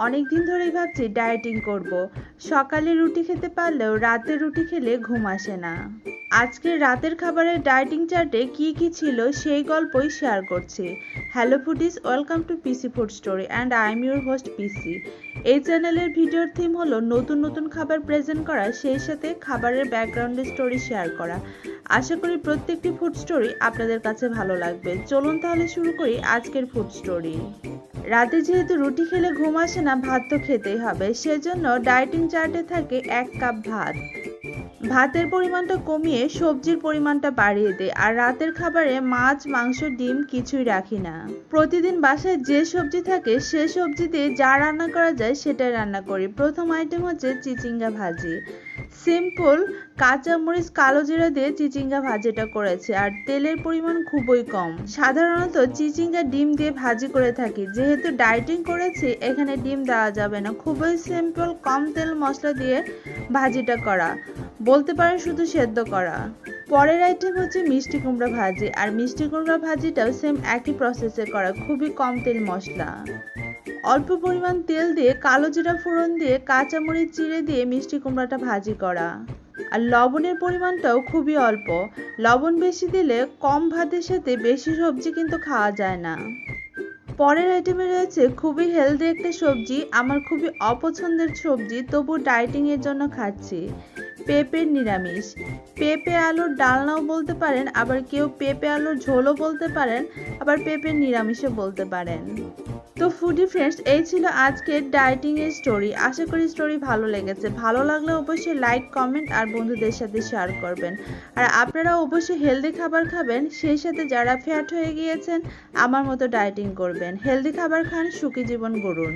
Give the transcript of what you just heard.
অনেকদিন ধরেই ভাবছি ডায়েটিং করব। সকালে রুটি খেতে পারলেও রাতে রুটি খেলে ঘুম আসে না। আজকের রাতের খাবারের ডায়েটিং চার্টে কি কি ছিল সেই গল্পই শেয়ার করছি। Hello foodies, welcome to Pishi food story and I am your host Pishi. এই চ্যানেলের ভিডিওর থিম হলো নতুন নতুন খাবার প্রেজেন্ট করা, সেই সাথে খাবারের ব্যাকগ্রাউন্ডের স্টোরি শেয়ার করা। আশা করি প্রত্যেকটি ফুড স্টোরি আপনাদের কাছে ভালো লাগবে। চলুন তাহলে শুরু করি আজকের ফুড স্টোরি। রাতে যেহেতু রুটি খেলে ঘুম আসে না, ভাত তো খেতেই হবে, সেজন্য ডায়েটিং চার্টে থাকে 1 কাপ ভাত। ভাতের পরিমাণটা কমিয়ে সবজির পরিমাণটা বাড়িয়ে দেয়, আর রাতের খাবারে মাছ, মাংস, ডিম কিছুই রাখি না। প্রতিদিন বাসায় যে সবজি থাকে সে সবজি দিয়ে যা রান্না করা যায় সেটাই রান্না করি। প্রথম আইটেম হচ্ছে চিচিঙ্গা ভাজি। সিম্পল কাঁচামরিচ, কালো জিরা দিয়ে চিচিঙ্গা ভাজিটা করেছি, আর তেলের পরিমাণ খুবই কম। সাধারণত চিচিঙ্গা ডিম দিয়ে ভাজি করে থাকি, যেহেতু ডায়েটিং করেছি এখানে ডিম দেওয়া যাবে না। খুবই সিম্পল, কম তেল মশলা দিয়ে ভাজিটা করা, বলতে পারেন শুধু সেদ্ধ করা। পরের আইটেম হচ্ছে মিষ্টি কুমড়া ভাজি, আর মিষ্টি কুমড়া ভাজিটাও সেম একই প্রসেসে করা, খুবই কম তেল মশলা। অল্প পরিমাণ তেল দিয়ে কালো জিরা ফোড়ন দিয়ে কাঁচামরিচ চিড়ে দিয়ে মিষ্টি কুমড়াটা ভাজি করা। আর লবণের পরিমাণটাও খুবই অল্প। লবণ বেশি দিলে কম ভাতের সাথে বেশি সবজি কিন্তু খাওয়া যায় না। পরের আইটেমে রয়েছে খুবই হেলদি একটা সবজি, আমার খুবই অপছন্দের সবজি, তবু ডায়েটিং এর জন্য খাচ্ছি। পেঁপের নিরামিষ। পেঁপে আলুর ডালনাও বলতে পারেন, আবার কেউ পেঁপে আলুর ঝোলও বলতে পারেন, আবার পেঁপের নিরামিষও বলতে পারেন। তো ফুডি ফ্রেন্ডস, এই ছিল আজকের ডায়েটিং এর স্টোরি। আশা করি স্টোরি ভালো লেগেছে। ভালো লাগলে অবশ্যই লাইক, কমেন্ট আর বন্ধুদের সাথে শেয়ার করবেন। আর আপনারা অবশ্যই হেলদি খাবার খাবেন, সেই সাথে যারা ফ্যাট হয়ে গিয়েছেন আমার মতো ডায়েটিং করবেন। হেলদি খাবার খান, সুখী জীবন গড়ুন।